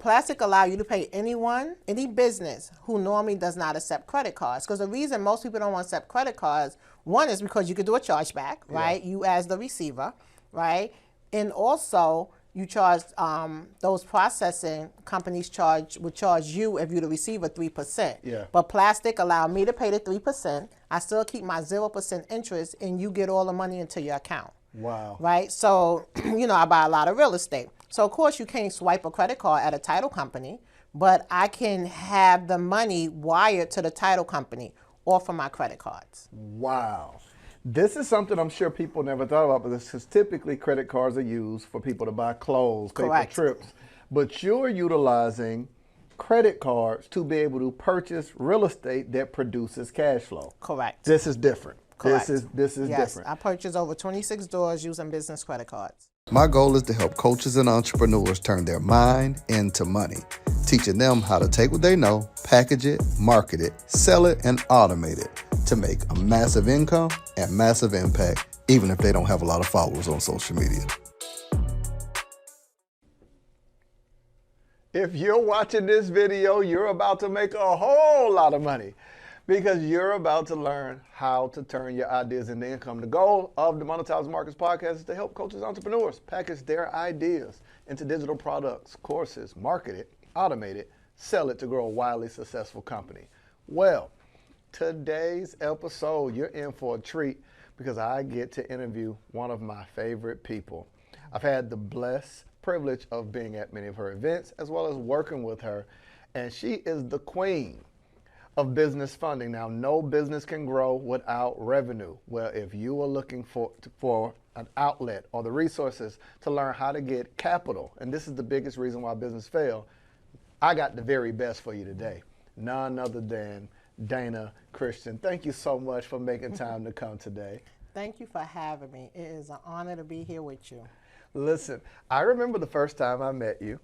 plastic allow you to pay any business who normally does not accept credit cards. Because the reason most people don't want to accept credit cards, one is because you could do a chargeback, right? You as the receiver, right? And also you charge, those processing companies would charge you if you're the receiver 3%. Yeah. But plastic allow me to pay the 3%. I still keep my 0% interest, and you get all the money into your account. Wow. Right? So, I buy a lot of real estate. So, of course, you can't swipe a credit card at a title company, but I can have the money wired to the title company or from my credit cards. Wow. This is something I'm sure people never thought about, but this is typically credit cards are used for people to buy clothes, pay for trips. But you're utilizing credit cards to be able to purchase real estate that produces cash flow. Correct. This is different. Correct. This is yes, different. I purchased over 26 doors using business credit cards. My goal is to help coaches and entrepreneurs turn their mind into money, teaching them how to take what they know, package it, market it, sell it, and automate it to make a massive income and massive impact, even if they don't have a lot of followers on social media. If you're watching this video, you're about to make a whole lot of money because you're about to learn how to turn your ideas into income. The goal of the Monetize Markets podcast is to help coaches and entrepreneurs package their ideas into digital products, courses, market it, automate it, sell it to grow a wildly successful company. Well, today's episode, you're in for a treat because I get to interview one of my favorite people. I've had the blessed privilege of being at many of her events as well as working with her, and she is the queen of business funding. Now, no business can grow without revenue. Well, if you are looking for an outlet or the resources to learn how to get capital, and this is the biggest reason why business fail, I got the very best for you today. None other than Dana Christian. Thank you so much for making time to come today. Thank you for having me. It is an honor to be here with you. Listen, I remember the first time I met you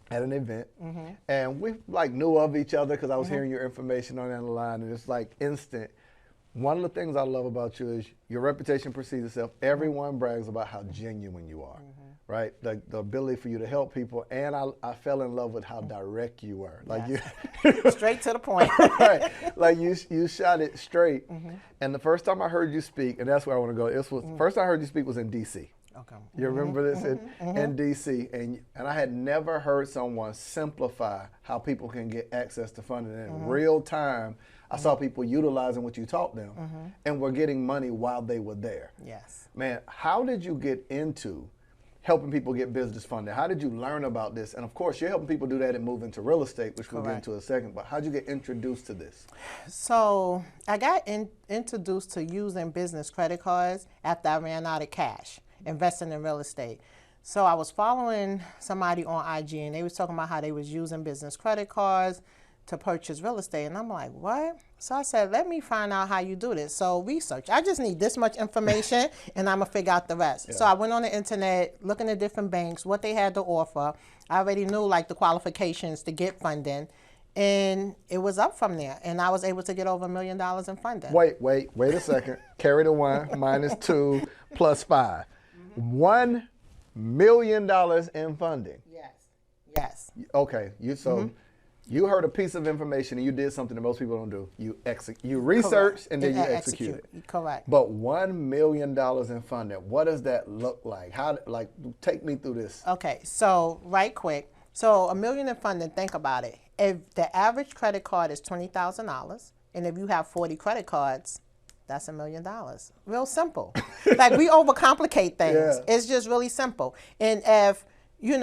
at an event, and we knew of each other because I was hearing your information on the line, and it's like instant. One of the things I love about you is your reputation precedes itself. Everyone brags about how genuine you are, right? The ability for you to help people, and I fell in love with how direct you were. You straight to the point. Right, like you shot it straight. And the first time I heard you speak, and that's where I want to go. First time I heard you speak was in D.C. Okay. You remember this in D.C. and I had never heard someone simplify how people can get access to funding in real time. I saw people utilizing what you taught them and were getting money while they were there. Yes. Man, how did you get into helping people get business funding? How did you learn about this? And of course, you're helping people do that and move into real estate, which we'll get into in a second. But how did you get introduced to this? So I got introduced to using business credit cards after I ran out of cash, investing in real estate. So I was following somebody on IG, and they was talking about how they was using business credit cards to purchase real estate. And I'm like, what? So I said, let me find out how you do this. So research. I just need this much information, and I'm going to figure out the rest. So I went on the internet, looking at different banks, what they had to offer. I already knew the qualifications to get funding. And it was up from there. And I was able to get over $1 million in funding. Wait a second. Carry the 1 minus 2 plus 5. $1 million in funding. Yes. Okay. You heard a piece of information and you did something that most people don't do. You researched and then you executed. Correct. But $1 million in funding, what does that look like? Take me through this. Okay, so right quick. So $1 million in funding, think about it. If the average credit card is $20,000, and if you have 40 credit cards, that's $1 million. Real simple. We overcomplicate things. Yeah. It's just really simple. And if, you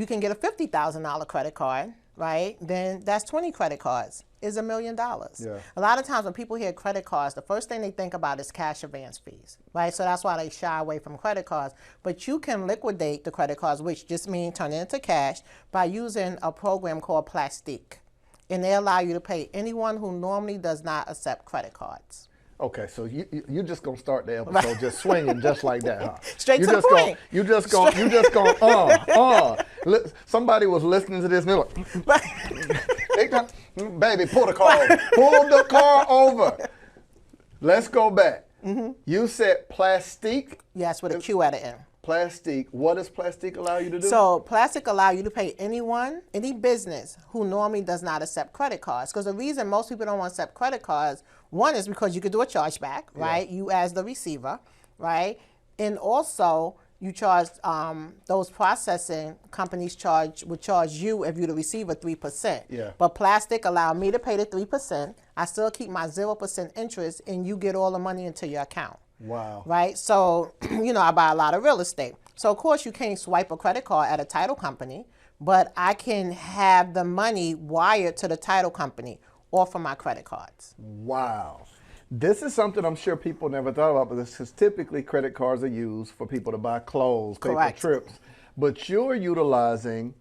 can get a $50,000 credit card, right? Then that's 20 credit cards. Is $1 million. Yeah. A lot of times when people hear credit cards, the first thing they think about is cash advance fees, right? So that's why they shy away from credit cards. But you can liquidate the credit cards, which just means turn it into cash, by using a program called Plastique. And they allow you to pay anyone who normally does not accept credit cards. Okay, so you just gonna start the episode just swinging just like that, huh? Straight to the point. You just gonna Somebody was listening to this and they're like, baby, pull the car over. Pull the car over. Let's go back. You said Plastique? Yes, with a Q at the end. Plastique. What does Plastique allow you to do? So Plastic allow you to pay anyone, any business who normally does not accept credit cards. Because the reason most people don't want to accept credit cards, one is because you could do a chargeback, right? You as the receiver, right? And also you charge, those processing companies would charge you if you're the receiver 3%. Yeah. But Plastic allow me to pay the 3%. I still keep my 0% interest, and you get all the money into your account. Wow. Right? So, I buy a lot of real estate. So, of course, you can't swipe a credit card at a title company, but I can have the money wired to the title company or from my credit cards. Wow. This is something I'm sure people never thought about, but this is typically credit cards are used for people to buy clothes, pay for trips. But you're utilizing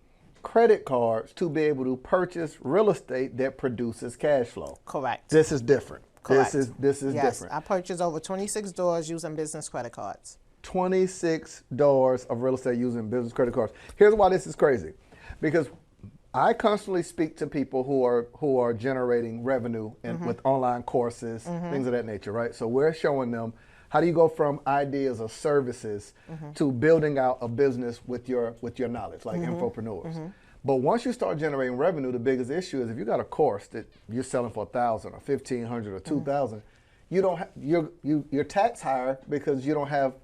credit cards to be able to purchase real estate that produces cash flow. Correct. This is different. Correct. This is yes, different. I purchased over 26 doors using business credit cards. 26 doors of real estate using business credit cards. Here's why this is crazy. Because I constantly speak to people who are generating revenue with online courses, things of that nature, right? So we're showing them how do you go from ideas or services to building out a business with your knowledge, like infopreneurs. But once you start generating revenue, the biggest issue is if you got a course that you're selling for $1,000 or $1,500 or $2,000, you don't your tax higher because you don't have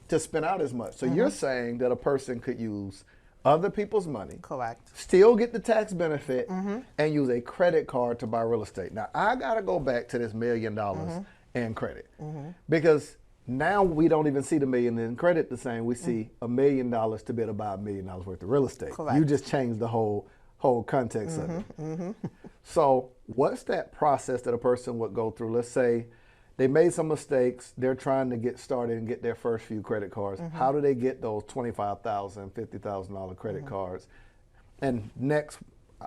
to spend out as much. So you're saying that a person could use other people's money, correct, still get the tax benefit, and use a credit card to buy real estate. Now, I got to go back to this $1 million in credit because now we don't even see the million in credit the same. We see $1 million to be able to buy $1 million worth of real estate. Correct. You just changed the whole context of it. So what's that process that a person would go through? Let's say they made some mistakes. They're trying to get started and get their first few credit cards. How do they get those $25,000, $50,000 credit cards? And next,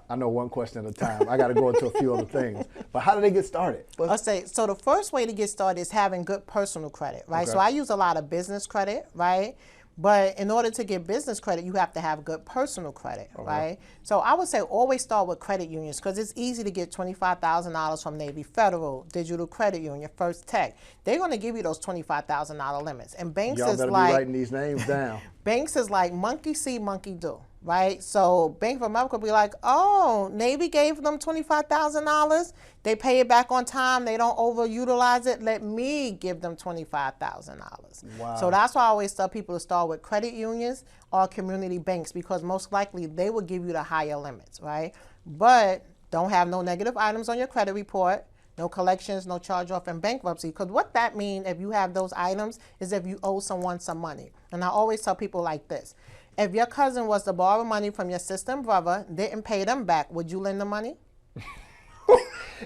I know one question at a time. I got to go into a few other things. But how do they get started? I'll say, so the first way to get started is having good personal credit, right? Okay. So I use a lot of business credit, right? But in order to get business credit, you have to have good personal credit, right? So I would say always start with credit unions because it's easy to get $25,000 from Navy Federal, Digital Credit Union, First Tech. They're going to give you those $25,000 limits. And banks Y'all is better like, be writing these names down. banks is like monkey see, monkey do, right? So Bank of America will be like, oh, Navy gave them $25,000. They pay it back on time. They don't overutilize it. Let me give them $25,000. Wow. So that's why I always tell people to start with credit unions or community banks because most likely they will give you the higher limits, right? But don't have no negative items on your credit report. No collections, no charge-off, and bankruptcy. Because what that means, if you have those items, is if you owe someone some money. And I always tell people like this. If your cousin was to borrow money from your sister and brother, didn't pay them back, would you lend them money?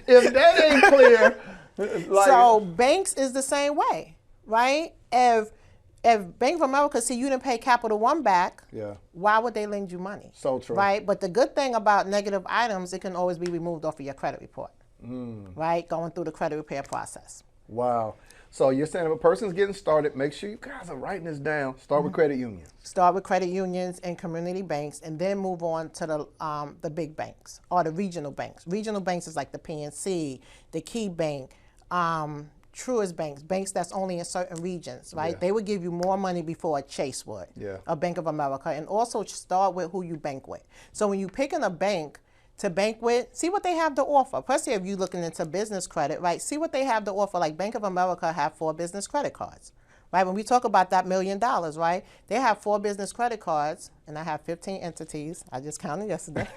If that ain't clear. Like, so banks is the same way, right? If Bank of America see you didn't pay Capital One back, why would they lend you money? So true. Right? But the good thing about negative items, it can always be removed off of your credit report. Right? Going through the credit repair process. Wow. So you're saying if a person's getting started, make sure you guys are writing this down. Start with credit unions. Start with credit unions and community banks, and then move on to the big banks or the regional banks. Regional banks is like the PNC, the Key Bank, Truist banks, banks that's only in certain regions, right? Yeah. They would give you more money before a Chase would, a Bank of America, and also start with who you bank with. So when you picking a bank to bank with, see what they have to offer. Especially if you're looking into business credit, right? See what they have to offer. Like Bank of America have 4 business credit cards, right? When we talk about that $1 million, right? They have 4 business credit cards, and I have 15 entities. I just counted yesterday.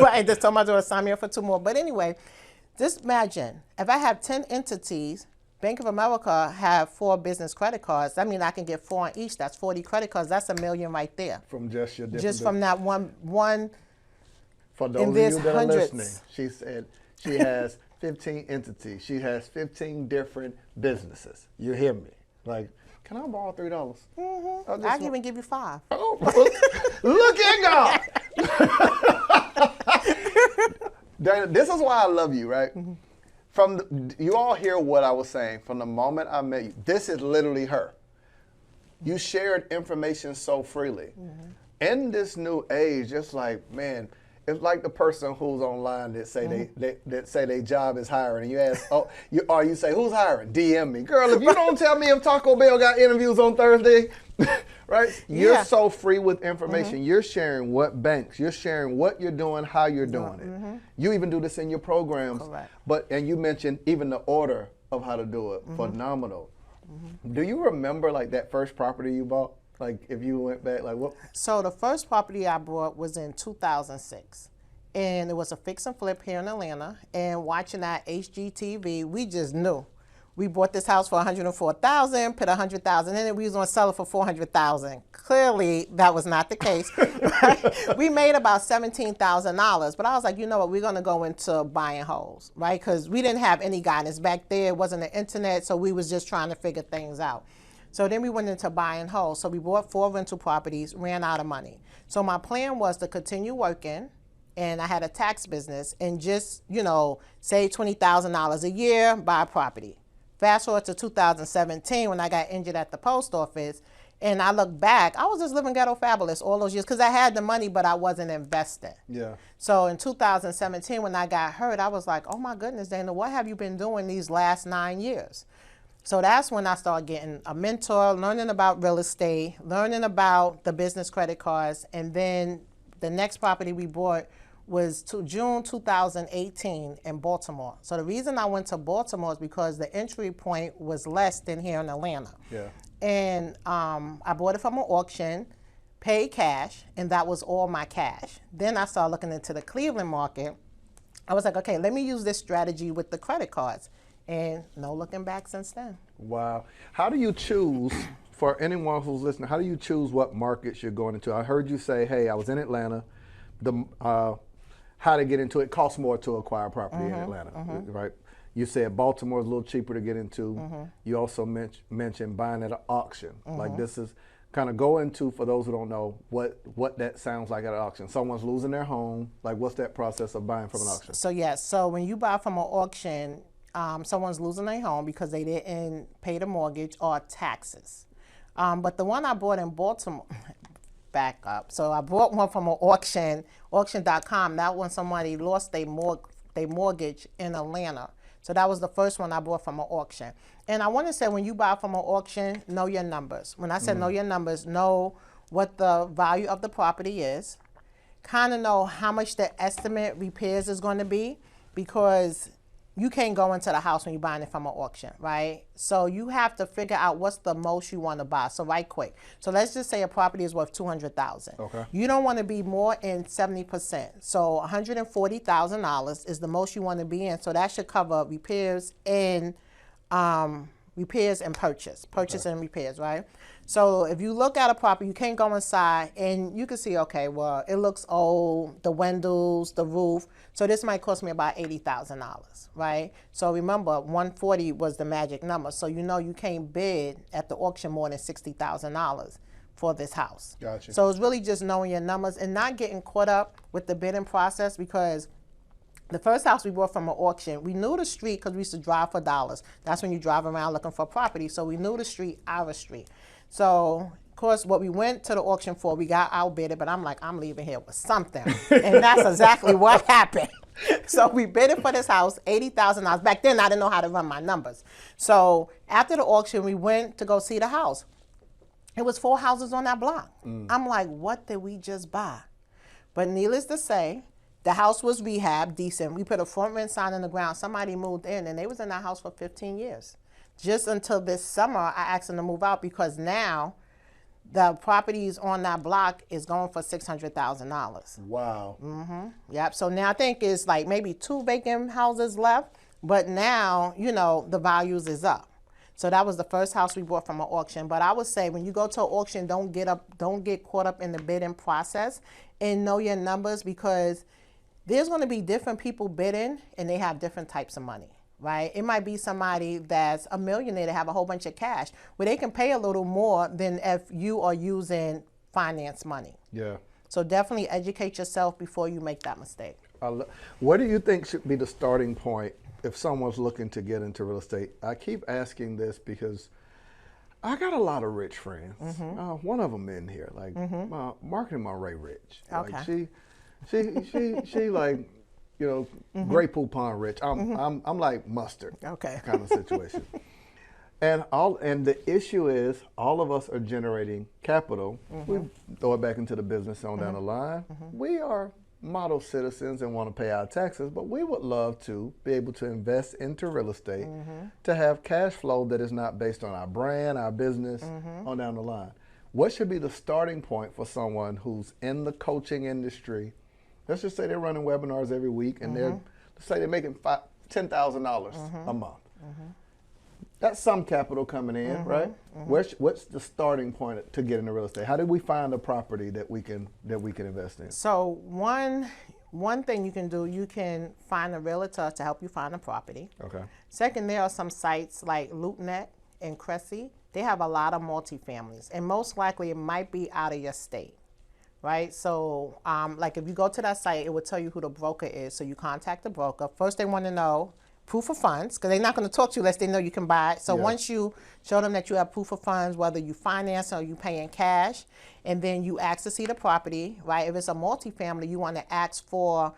Right, just told my daughter to sign me up for 2 more. But anyway, just imagine, if I have 10 entities, Bank of America have 4 business credit cards. That means I can get 4 on each. That's 40 credit cards. That's $1 million right there. From just your different just from that one. For those of you that are listening, she said she has 15 entities. She has 15 different businesses. You hear me? Like, can I borrow $3? I can even give you 5. Oh, look at God. Dana, this is why I love you, right? You all hear what I was saying from the moment I met you. This is literally her. You shared information so freely. In this new age, just like, man, It's like the person who's online that say that say their job is hiring, and you ask, you say who's hiring? DM me, girl. If you don't tell me if Taco Bell got interviews on Thursday, right? You're so free with information. You're sharing what banks. You're sharing what you're doing, how you're doing it. You even do this in your programs. Correct. And you mentioned even the order of how to do it. Phenomenal. Do you remember like that first property you bought? Like if you went back, like what? So the first property I bought was in 2006. And it was a fix and flip here in Atlanta. And watching that HGTV, we just knew. We bought this house for $104,000, put $100,000 in it. We was going to sell it for $400,000. Clearly, that was not the case. Right? We made about $17,000, but I was like, you know what? We're going to go into buying homes, right? Because we didn't have any guidance back there. It wasn't the internet, so we was just trying to figure things out. So then we went into buying whole. So we bought 4 rental properties, ran out of money. So my plan was to continue working, and I had a tax business, and just, you know, save $20,000 a year, buy a property. Fast forward to 2017 when I got injured at the post office, and I look back, I was just living ghetto fabulous all those years because I had the money, but I wasn't investing. Yeah. So in 2017 when I got hurt, I was like, oh my goodness, Dana, what have you been doing these last 9 years? So that's when I started getting a mentor, learning about real estate, learning about the business credit cards, and then the next property we bought was to June 2018 in Baltimore. So the reason I went to Baltimore is because the entry point was less than here in Atlanta. Yeah. And I bought it from an auction, paid cash, and that was all my cash. Then I started looking into the Cleveland market. I was like, okay, let me use this strategy with the credit cards. And no looking back since then. Wow. How do you choose, for anyone who's listening, how do you choose what markets you're going into? I heard you say, hey, I was in Atlanta. How to get into it costs more to acquire property in Atlanta, right? You said Baltimore is a little cheaper to get into. You also mentioned buying at an auction. Like this is kind of go into, for those who don't know, what that sounds like at an auction. Someone's losing their home. Like what's that process of buying from an auction? So yes, so when you buy from an auction, someone's losing their home because they didn't pay the mortgage or taxes. But the one I bought in Baltimore, back up. So I bought one from an auction, auction.com. That when somebody lost their mortgage in Atlanta. So that was the first one I bought from an auction. And I want to say when you buy from an auction, know your numbers. When I said know your numbers, know what the value of the property is. Kind of know how much the estimate repairs is going to be, because you can't go into the house when you're buying it from an auction, right? So you have to figure out what's the most you want to buy. So right quick. So let's just say a property is worth $200,000. Okay. You don't want to be more in 70%. So $140,000 is the most you want to be in. So that should cover repairs and purchase and repairs, right? So if you look at a property, you can't go inside and you can see, okay, well, it looks old, the windows, the roof. So this might cost me about $80,000, right? So remember, 140 was the magic number. So you know you can't bid at the auction more than $60,000 for this house. Gotcha. So it's really just knowing your numbers and not getting caught up with the bidding process, because the first house we bought from an auction, we knew the street because we used to drive for dollars. That's when you drive around looking for property. So we knew the street, our street. So, of course, what we went to the auction for, we got outbidded, but I'm like, I'm leaving here with something. And that's exactly what happened. So we bidded for this house, $80,000. Back then, I didn't know how to run my numbers. So after the auction, we went to go see the house. It was 4 houses on that block. I'm like, what did we just buy? But needless to say, the house was rehabbed, decent. We put a front rent sign in the ground. Somebody moved in, and they was in that house for 15 years. Just until this summer, I asked them to move out, because now the properties on that block is going for $600,000. Wow. Yep. So now I think it's like maybe 2 vacant houses left, but now, you know, the values is up. So that was the first house we bought from an auction. But I would say when you go to an auction, don't get caught up in the bidding process, and know your numbers, because there's going to be different people bidding and they have different types of money. Right? It might be somebody that's a millionaire to have a whole bunch of cash, where they can pay a little more than if you are using finance money. Yeah. So definitely educate yourself before you make that mistake. What do you think should be the starting point if someone's looking to get into real estate? I keep asking this because I got a lot of rich friends. One of them in here, like Marketing Monray Rich. Okay. Like She like, Grey Poupon rich. I'm like mustard. Okay. Kind of situation. And the issue is all of us are generating capital. We throw it back into the business on down the line. We are model citizens and want to pay our taxes, but we would love to be able to invest into real estate to have cash flow that is not based on our brand, our business, on down the line. What should be the starting point for someone who's in the coaching industry? Let's just say they're running webinars every week and let's say they're making $10,000 a month. That's some capital coming in, right? What's the starting point to get into real estate? How do we find a property that we can invest in? So one thing you can do, you can find a realtor to help you find a property. Okay. Second, there are some sites like LoopNet and Cressy. They have a lot of multifamilies, and most likely it might be out of your state, right? So like if you go to that site, it will tell you who the broker is. So you contact the broker. First, they want to know proof of funds, because they're not going to talk to you unless they know you can buy it. So once you show them that you have proof of funds, whether you finance or you pay in cash, and then you ask to see the property, right? If it's a multifamily, you want to ask for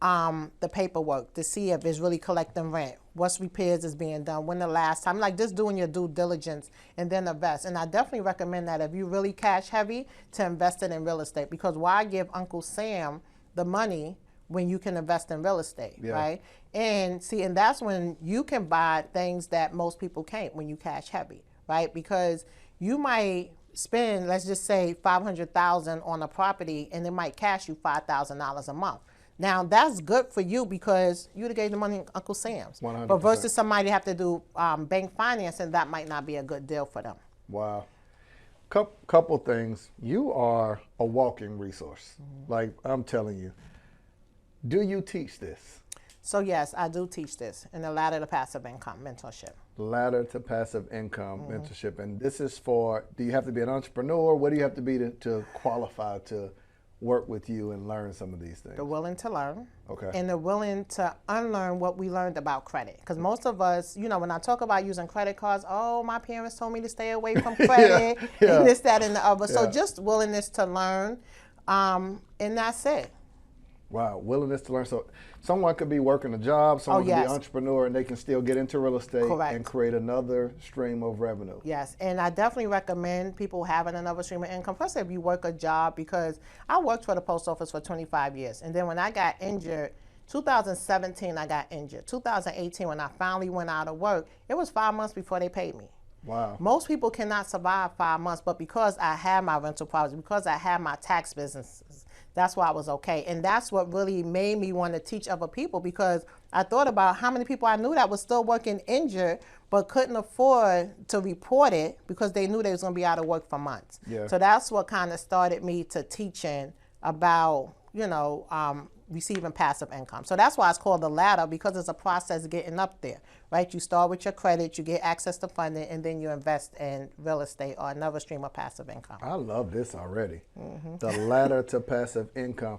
the paperwork to see if it's really collecting rent, what's repairs is being done, when the last time, like just doing your due diligence and then invest. And I definitely recommend that if you're really cash heavy, to invest it in real estate, because why give Uncle Sam the money when you can invest in real estate, right? And see, and that's when you can buy things that most people can't when you cash heavy, right? Because you might spend, let's just say $500,000 on a property, and it might cash you $5,000 a month. Now that's good for you because you gave the money to Uncle Sam's. 100%. But versus somebody have to do bank financing, that might not be a good deal for them. Wow. Couple things. You are a walking resource. Like I'm telling you. Do you teach this? So yes, I do teach this in the Ladder to Passive Income Mentorship. Ladder to Passive Income Mentorship. And this is for, do you have to be an entrepreneur? What do you have to be to qualify to work with you and learn some of these things? They're willing to learn. Okay. And they're willing to unlearn what we learned about credit. Because most of us, when I talk about using credit cards, oh, my parents told me to stay away from credit, and this, that, and the other. So just willingness to learn, and that's it. Wow, willingness to learn. So someone could be working a job, someone could be an entrepreneur, and they can still get into real estate and create another stream of revenue. Yes, and I definitely recommend people having another stream of income, especially if you work a job, because I worked for the post office for 25 years. And then when I got injured, 2017 I got injured. 2018 when I finally went out of work, it was 5 months before they paid me. Wow. Most people cannot survive 5 months, but because I had my rental properties, because I had my tax businesses, that's why I was okay. And that's what really made me want to teach other people, because I thought about how many people I knew that was still working injured but couldn't afford to report it because they knew they was going to be out of work for months. Yeah. So that's what kind of started me to teaching about, receiving passive income. So that's why it's called the ladder, because it's a process getting up there, right? You start with your credit, you get access to funding, and then you invest in real estate or another stream of passive income. I love this already. The ladder to passive income.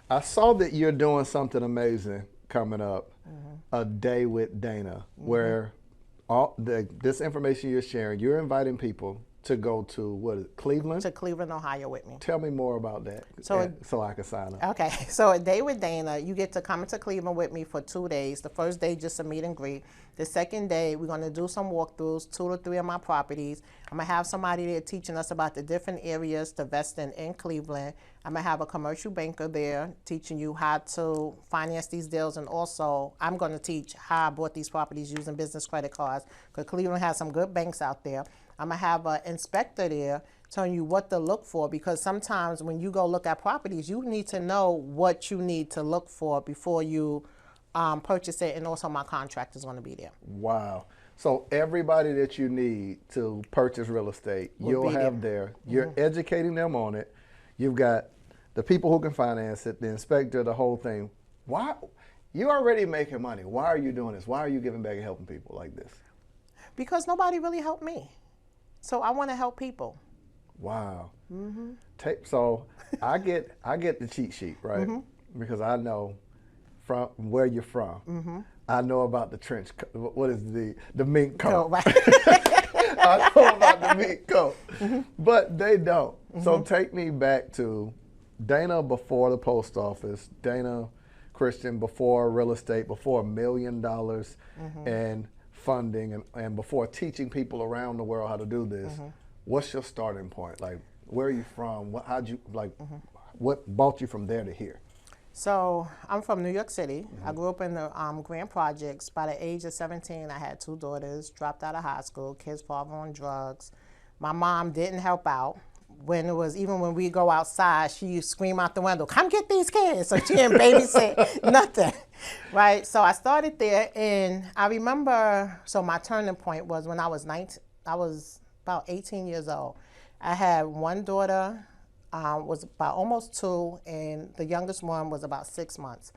I saw that you're doing something amazing coming up, a day with Dana, where this information you're sharing, you're inviting people to go to, Cleveland? To Cleveland, Ohio with me. Tell me more about that so I can sign up. Okay, so a day with Dana, you get to come into Cleveland with me for 2 days. The first day, just a meet and greet. The second day, we're going to do some walkthroughs, 2 to 3 of my properties. I'm going to have somebody there teaching us about the different areas to invest in Cleveland. I'm going to have a commercial banker there teaching you how to finance these deals. And also, I'm going to teach how I bought these properties using business credit cards, because Cleveland has some good banks out there. I'm going to have an inspector there telling you what to look for, because sometimes when you go look at properties, you need to know what you need to look for before you purchase it. And also my contract is going to be there. Wow. So everybody that you need to purchase real estate, you'll have there. You're educating them on it. You've got the people who can finance it, the inspector, the whole thing. Why? You're already making money. Why are you doing this? Why are you giving back and helping people like this? Because nobody really helped me. So I want to help people. Wow. So I get the cheat sheet, right? Because I know from where you're from. I know about the trench coat. What is the mink coat? Right. I know about the mink coat. But they don't. So take me back to Dana before the post office, Dana Christian before real estate, before $1 million in funding, and before teaching people around the world how to do this. What's your starting point? Like, where are you from? What brought you from there to here? So I'm from New York City. I grew up in the Grand Projects. By the age of 17, I had 2 daughters, dropped out of high school, kids' father on drugs. My mom didn't help out. Even when we go outside, she used to scream out the window, "Come get these kids." So she didn't babysit nothing, right? So I started there, and I remember, so my turning point was when I was 19, I was about 18 years old. I had one daughter, was about almost 2, and the youngest one was about 6 months.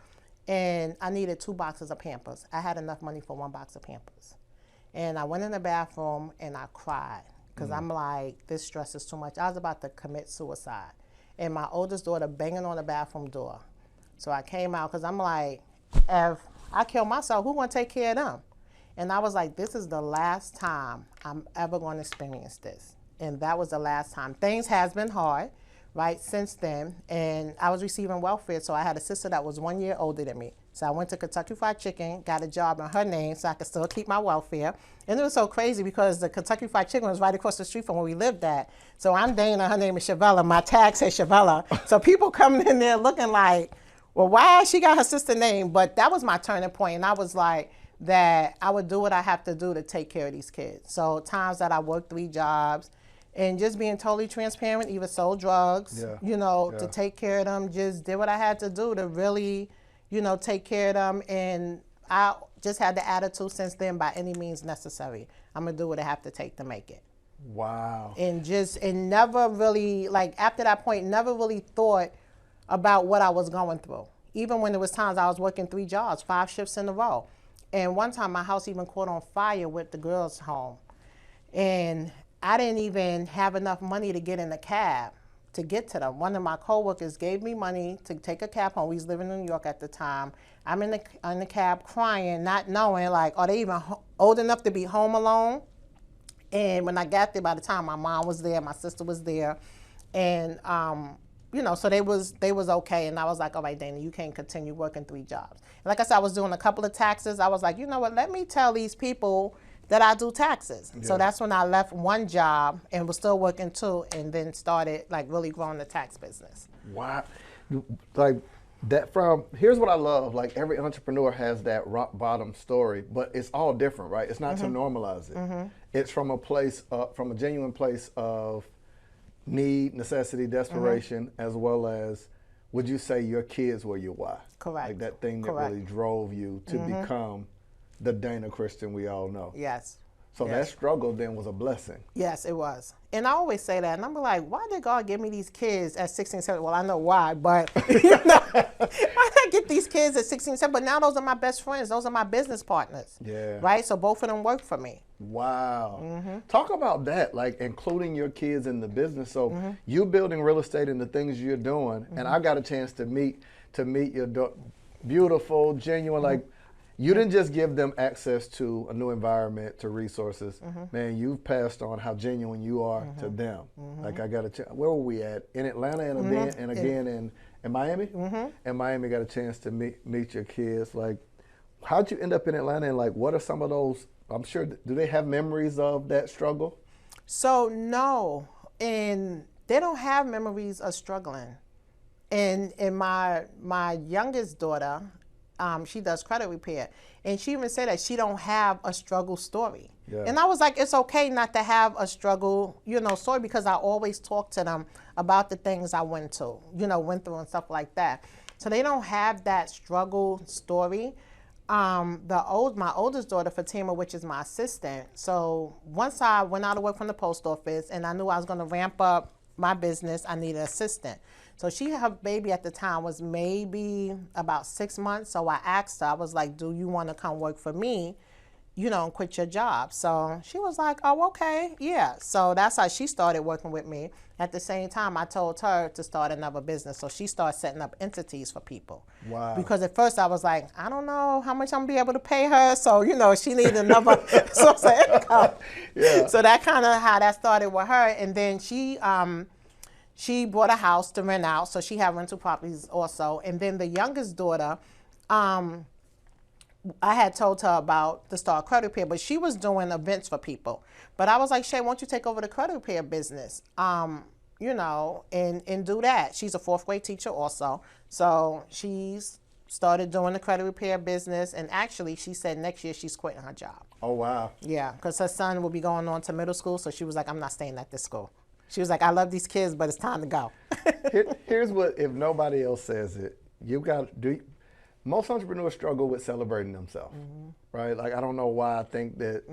And I needed 2 boxes of Pampers. I had enough money for 1 box of Pampers. And I went in the bathroom and I cried because I'm like, this stress is too much. I was about to commit suicide. And my oldest daughter banging on the bathroom door. So I came out because I'm like, if I kill myself, who going to take care of them? And I was like, this is the last time I'm ever going to experience this. And that was the last time. Things has been hard, right, since then. And I was receiving welfare, so I had a sister that was 1 year older than me. So I went to Kentucky Fried Chicken, got a job in her name so I could still keep my welfare. And it was so crazy because the Kentucky Fried Chicken was right across the street from where we lived at. So I'm Dana, her name is Shavella, my tag says Shavella. So people coming in there looking like, well, why she got her sister's name? But that was my turning point, and I was like, that I would do what I have to do to take care of these kids. So times that I worked 3 jobs, and just being totally transparent, even sold drugs, to take care of them, just did what I had to do to really, take care of them. And I just had the attitude since then, by any means necessary, I'm gonna do what I have to take to make it. Wow. And never really, after that point, never really thought about what I was going through. Even when there was times I was working 3 jobs, 5 shifts in a row. And one time my house even caught on fire with the girls' home. And I didn't even have enough money to get in a cab to get to them. One of my coworkers gave me money to take a cab home. We was living in New York at the time. I'm in the cab crying, not knowing, are they even old enough to be home alone? And when I got there, by the time my mom was there, my sister was there. And, so they was okay. And I was like, all right, Dana, you can't continue working 3 jobs. And like I said, I was doing a couple of taxes. I was like, you know what, let me tell these people that I do taxes. Yeah. So that's when I left 1 job and was still working 2, and then started really growing the tax business. Wow. Here's what I love. Every entrepreneur has that rock bottom story, but it's all different, right? It's not to normalize it. It's from a genuine place of need, necessity, desperation, as well as, would you say your kids were your why? Correct. That thing that really drove you to become the Dana Christian we all know. Yes. So that struggle then was a blessing. Yes, it was. And I always say that, and I'm like, why did God give me these kids at 16, 17? Well, I know why, but why did I get these kids at 16, 17? But now those are my best friends. Those are my business partners. Yeah. Right? So both of them work for me. Wow. Talk about that, including your kids in the business. So you building real estate and the things you're doing, and I got a chance to meet your beautiful, genuine, you didn't just give them access to a new environment, to resources. Man, you've passed on how genuine you are to them. I got a chance. Where were we at? In Atlanta and again in Miami? In Miami, got a chance to meet your kids. How'd you end up in Atlanta, and what are some of those? I'm sure, do they have memories of that struggle? So no, and they don't have memories of struggling. And my youngest daughter, she does credit repair, and she even said that she don't have a struggle story. Yeah. And I was like, it's okay not to have a struggle, story, because I always talk to them about the things I went through and stuff like that. So they don't have that struggle story. My oldest daughter, Fatima, which is my assistant. So once I went out of work from the post office and I knew I was going to ramp up my business, I needed an assistant. So her baby at the time was maybe about 6 months. So I asked her, I was like, do you want to come work for me, and quit your job? So she was like, oh, okay, yeah. So that's how she started working with me. At the same time, I told her to start another business. So she started setting up entities for people. Wow. Because at first I was like, I don't know how much I'm going to be able to pay her. So, she needed another source of income. Yeah. So that kind of how that started with her. And then she she bought a house to rent out, so she had rental properties also. And then the youngest daughter, I had told her about the start credit repair, but she was doing events for people. But I was like, Shay, why don't you take over the credit repair business? You know, and do that. She's a 4th grade teacher also. So she's started doing the credit repair business. And actually, she said next year she's quitting her job. Oh, wow. Yeah, because her son will be going on to middle school. So she was like, I'm not staying at this school. She was like, I love these kids, but it's time to go. Here's what, if nobody else says it, you've got to do. Most entrepreneurs struggle with celebrating themselves, right? Like, I don't know why I think that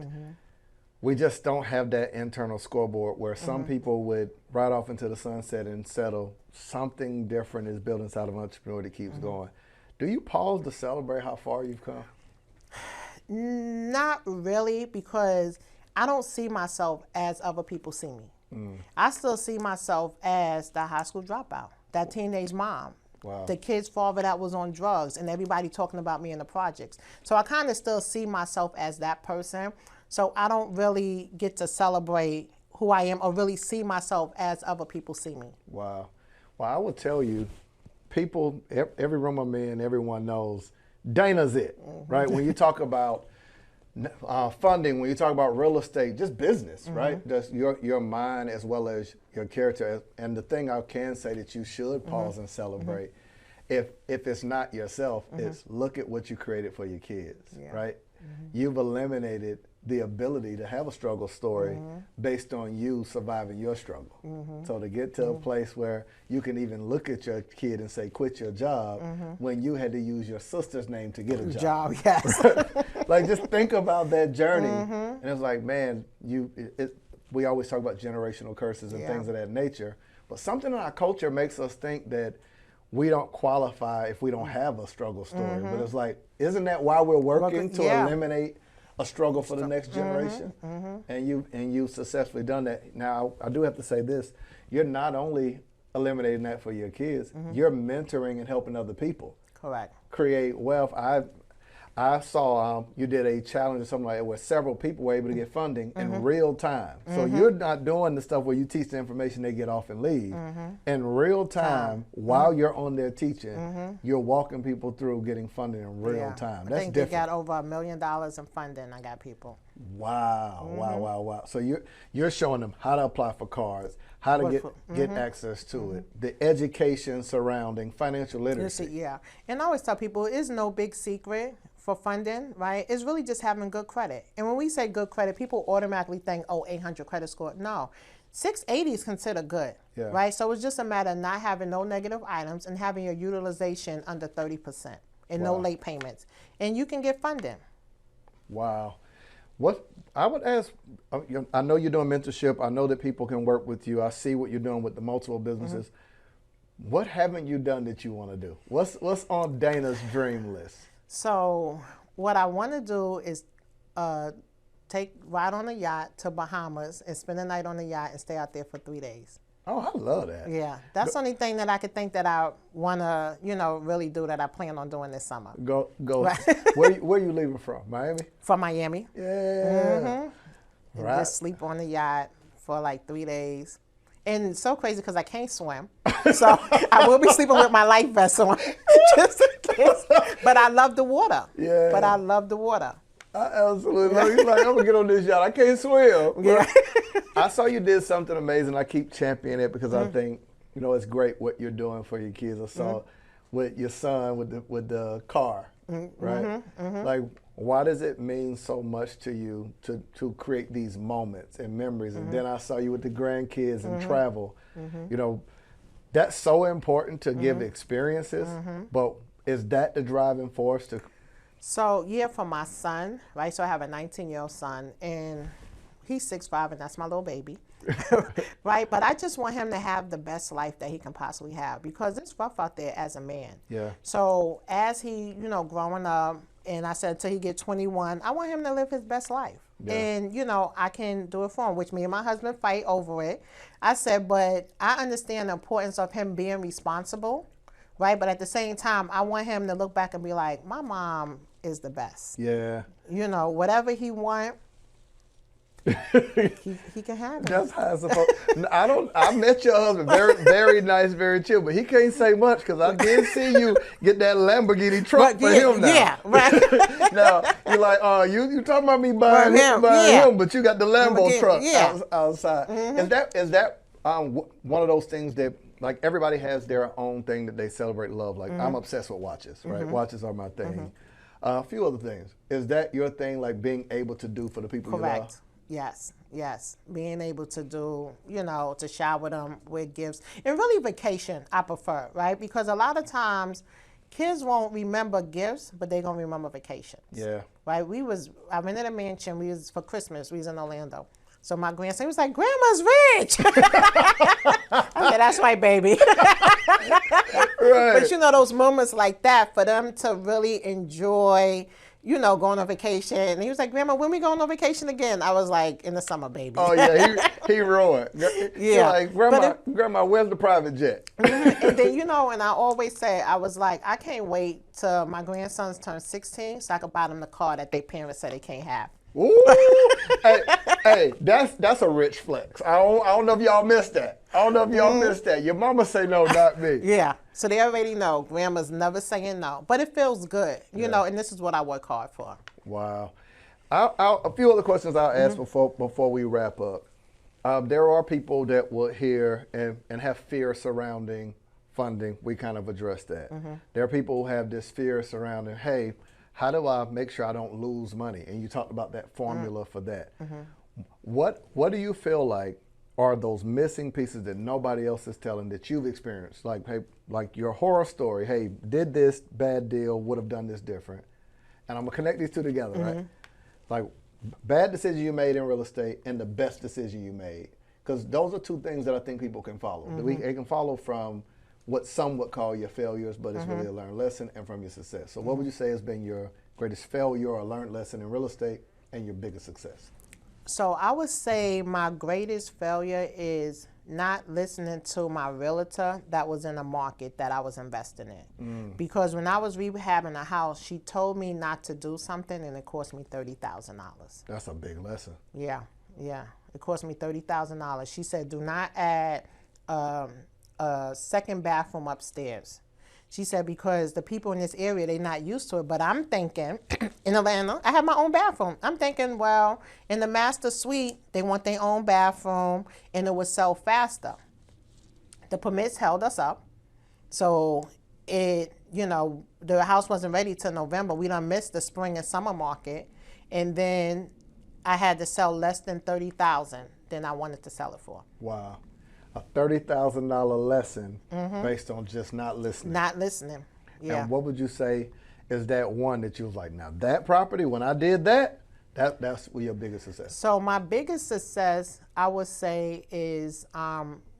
we just don't have that internal scoreboard where some people would ride off into the sunset and settle. Something different is built inside of an entrepreneur that keeps going. Do you pause to celebrate how far you've come? Not really, because I don't see myself as other people see me. I still see myself as the high school dropout, that teenage mom. Wow. The kid's father that was on drugs, and everybody talking about me in the projects. So I kind of still see myself as that person. So I don't really get to celebrate who I am or really see myself as other people see me. Wow. Well, I will tell you, people, every room I'm in, everyone knows Dana's it, right? When you talk about funding, when you talk about real estate, just business, right? Just your mind as well as your character. And the thing I can say that you should pause and celebrate, if it's not yourself, is look at what you created for your kids, right? You've eliminated the ability to have a struggle story based on you surviving your struggle. So to get to a place where you can even look at your kid and say, quit your job, when you had to use your sister's name to get a job. Yes. Like, just think about that journey. And it's like, man, we always talk about generational curses and things of that nature. But something in our culture makes us think that we don't qualify if we don't have a struggle story. But it's like, isn't that why we're working to eliminate a struggle for the next generation? And you've successfully done that. Now, I do have to say this. You're not only eliminating that for your kids, you're mentoring and helping other people. Correct. Create wealth. I saw you did a challenge or something like that where several people were able to get funding in real time. So you're not doing the stuff where you teach the information, they get off and leave. In real time, while you're on there teaching, you're walking people through getting funding in real time. That's I think different. they got over $1 million in funding. I got people. Wow, wow. So you're showing them how to apply for cards, how to get access to it, the education surrounding financial literacy. Yeah, and I always tell people, it's no big secret for funding, right? It's really just having good credit. And when we say good credit, people automatically think, oh, 800 credit score. No, 680 is considered good, right? So it's just a matter of not having no negative items and having your utilization under 30% and no late payments. And you can get funding. Wow. What I would ask, I know you're doing mentorship. I know that people can work with you. I see what you're doing with the multiple businesses. What haven't you done that you want to do? What's on Dana's dream list? So what I want to do is ride on a yacht to Bahamas and spend the night on the yacht and stay out there for 3 days. Oh, I love that. Yeah, that's the only thing that I could think that I want to, really do, that I plan on doing this summer. Go. Right. Where you leaving from? Miami? From Miami. Yeah. And just sleep on the yacht for like 3 days. And it's so crazy because I can't swim. So I will be sleeping with my life vest on just in case. But I love the water. Yeah. But I love the water. I absolutely love it. You're like, I'm going to get on this yacht. I can't swim. Yeah. I saw you did something amazing. I keep championing it because I think, it's great what you're doing for your kids. I saw with your son with the car, right? Like, why does it mean so much to you to create these moments and memories? And then I saw you with the grandkids and travel. That's so important to give experiences, but is that the driving force to? So, for my son, right? So I have a 19-year-old son, and he's 6'5", and that's my little baby, right? But I just want him to have the best life that he can possibly have, because it's rough out there as a man. Yeah. So as he, growing up, and I said until he get 21, I want him to live his best life. Yeah. And, I can do it for him, which me and my husband fight over it. I said, but I understand the importance of him being responsible, right? But at the same time, I want him to look back and be like, my mom is the best. Yeah. Whatever he want, He can handle it. That's how it's supposed. I met your husband, very nice, very chill, but he can't say much because I did see you get that Lamborghini truck for him now. Yeah, right. Now you're like, you talking about me buying him, but you got the Lambo truck outside. Is that one of those things that, like, everybody has their own thing that they celebrate love? Like, I'm obsessed with watches, right? Watches are my thing. A few other things. Is that your thing, like being able to do for the people you love? Yes. Being able to do, to shower them with gifts. And really vacation, I prefer, right? Because a lot of times kids won't remember gifts, but they're going to remember vacations. Yeah. Right? I rented a mansion. For Christmas. We was in Orlando. So my grandson was like, Grandma's rich. I said, that's right, baby. Right. But those moments like that, for them to really enjoy, going on vacation. And he was like, Grandma, when we going on vacation again? I was like, in the summer, baby. Oh, yeah, he ruined. Yeah. Like, Grandma, where's the private jet? And then, and I always say, I was like, I can't wait till my grandsons turn 16 so I can buy them the car that their parents said they can't have. Ooh, hey, that's a rich flex. I don't know if y'all missed that. Missed that. Your mama say no, not me. Yeah, so they already know. Grandma's never saying no, but it feels good, you know. And this is what I work hard for. Wow. A few other questions I'll ask before we wrap up. There are people that will hear and have fear surrounding funding. We kind of addressed that. There are people who have this fear surrounding, hey, how do I make sure I don't lose money? And you talked about that formula for that. What do you feel like are those missing pieces that nobody else is telling that you've experienced? Like, hey, like your horror story, hey, did this bad deal, would have done this different. And I'm gonna connect these two together, right? Like, bad decision you made in real estate and the best decision you made. Because those are two things that I think people can follow. They can follow from what some would call your failures, but it's really a learned lesson, and from your success. So what would you say has been your greatest failure or learned lesson in real estate and your biggest success? So I would say my greatest failure is not listening to my realtor that was in a market that I was investing in. Because when I was rehabbing a house, she told me not to do something and it cost me $30,000. That's a big lesson. Yeah. It cost me $30,000. She said, do not add a second bathroom upstairs. She said, because the people in this area, they're not used to it. But I'm thinking, in Atlanta, I have my own bathroom. I'm thinking, well, in the master suite, they want their own bathroom, and it would sell faster. The permits held us up. So the house wasn't ready till November. We done missed the spring and summer market. And then I had to sell less than $30,000 than I wanted to sell it for. Wow. A $30,000 lesson based on just not listening. Not listening, yeah. And what would you say is that one that you was like, now that property, when I did that's your biggest success? So my biggest success, I would say, is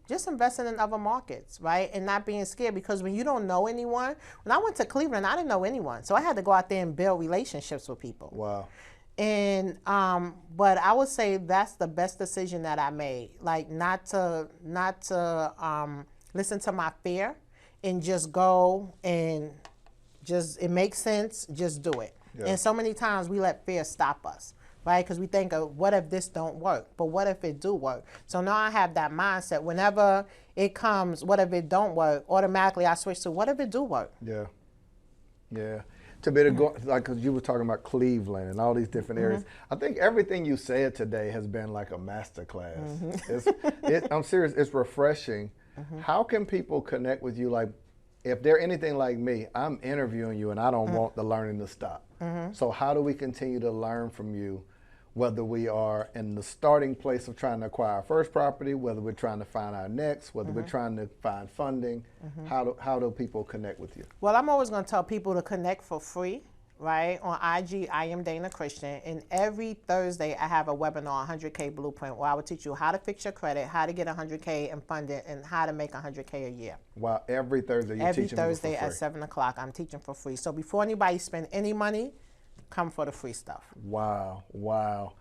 just investing in other markets, right? And not being scared, because when you don't know anyone, when I went to Cleveland, I didn't know anyone. So I had to go out there and build relationships with people. Wow. And but I would say that's the best decision that I made. Like not to listen to my fear and just go and it makes sense, just do it. Yeah. And so many times we let fear stop us, right? Because we think of, what if this don't work? But what if it do work? So now I have that mindset. Whenever it comes, what if it don't work? Automatically I switch to, what if it do work? Yeah. To be able to go, like, because you were talking about Cleveland and all these different areas. I think everything you said today has been like a master class. I'm serious, it's refreshing. How can people connect with you? Like, if they're anything like me, I'm interviewing you and I don't want the learning to stop. So how do we continue to learn from you, whether we are in the starting place of trying to acquire our first property, whether we're trying to find our next, whether we're trying to find funding? How do people connect with you? Well, I'm always going to tell people to connect for free, right? On IG, I am Dana Christian. And every Thursday, I have a webinar, 100K Blueprint, where I will teach you how to fix your credit, how to get 100K in funding, and how to make 100K a year. Wow, every Thursday you're teaching Every Thursday at 7 o'clock, I'm teaching for free. So before anybody spend any money, come for the free stuff. Wow.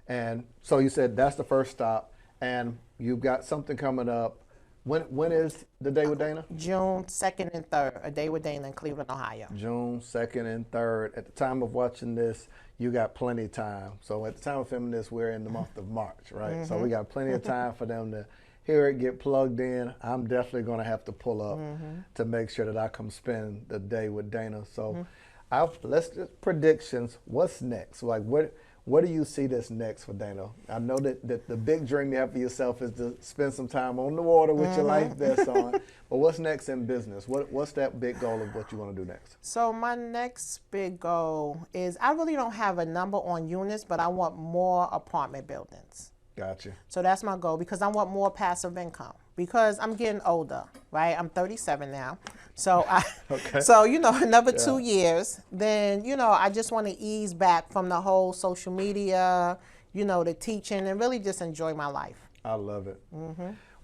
And so you said that's the first stop, and you've got something coming up When is the Day with Dana? June 2nd and 3rd, A Day with Dana in Cleveland, Ohio. June 2nd and 3rd. At the time of watching this, you got plenty of time. So at the time of filming this, we're in the month of March, right? So we got plenty of time for them to hear it, get plugged in. I'm definitely going to have to pull up to make sure that I come spend the day with Dana. So let's just predictions. What's next? Like what do you see that's next for Dana? I know that the big dream you have for yourself is to spend some time on the water with your life vest on. But what's next in business? What's that big goal of what you want to do next? So my next big goal is, I really don't have a number on units, but I want more apartment buildings. Gotcha. So that's my goal, because I want more passive income, because I'm getting older, right? I'm 37 now. So so another 2 years, then, I just want to ease back from the whole social media, the teaching, and really just enjoy my life. I love it.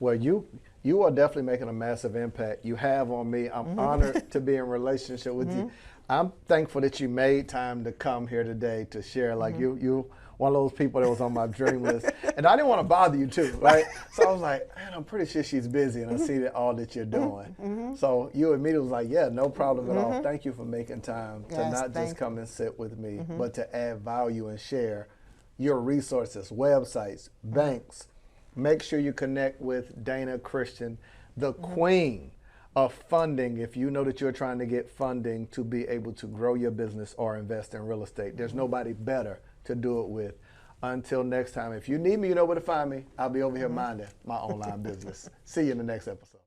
Well, you are definitely making a massive impact. You have on me. I'm honored to be in relationship with you. I'm thankful that you made time to come here today to share. Like you one of those people that was on my dream list. And I didn't want to bother you too, right? So I was like, man, I'm pretty sure she's busy and I see all that you're doing. So you immediately was like, yeah, no problem at all. Thank you for making time to not just come and sit with me, but to add value and share your resources, websites, banks. Make sure you connect with Dana Christian, the queen of funding, if you know that you're trying to get funding to be able to grow your business or invest in real estate. There's nobody better to do it with. Until next time, if you need me, you know where to find me. I'll be over here minding my online business. See you in the next episode.